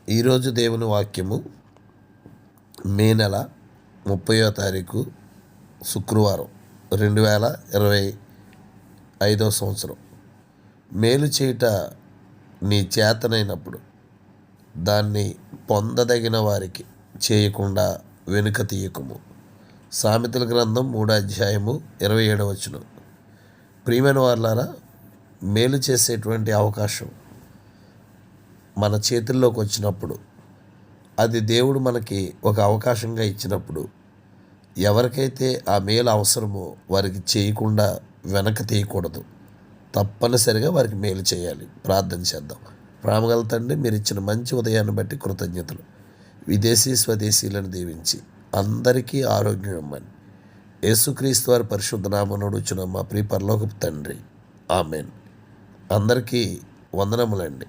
ఈరోజు దేవుని వాక్యము మే నెల 30వ తారీఖు శుక్రవారం 2025 సంవత్సరం. మేలు చేయుట నీ చేతనైనప్పుడు దాన్ని పొందదగిన వారికి చేయకుండా వెనుక తీయకము. సామెతల గ్రంథం 3వ అధ్యాయము 27వ వచనం. ప్రియమైన వారలారా, మేలు చేసేటువంటి అవకాశం మన చేతుల్లోకి వచ్చినప్పుడు, అది దేవుడు మనకి ఒక అవకాశంగా ఇచ్చినప్పుడు, ఎవరికైతే ఆ మేలు అవసరమో వారికి చేయకుండా వెనక తీయకూడదు. తప్పనిసరిగా వారికి మేలు చేయాలి. ప్రార్థన చేద్దాం. ప్రేమగల తండ్రి, మీరు ఇచ్చిన మంచి ఉదయాన్ని బట్టి కృతజ్ఞతలు. విదేశీ స్వదేశీలను దీవించి అందరికీ ఆరోగ్యం ఇమ్మని యేసుక్రీస్తు వారి పరిశుద్ధ నామమున అడుగుచున్నాం మా ప్రియ పరలోకపు తండ్రి. ఆమెన్. అందరికీ వందనములండి.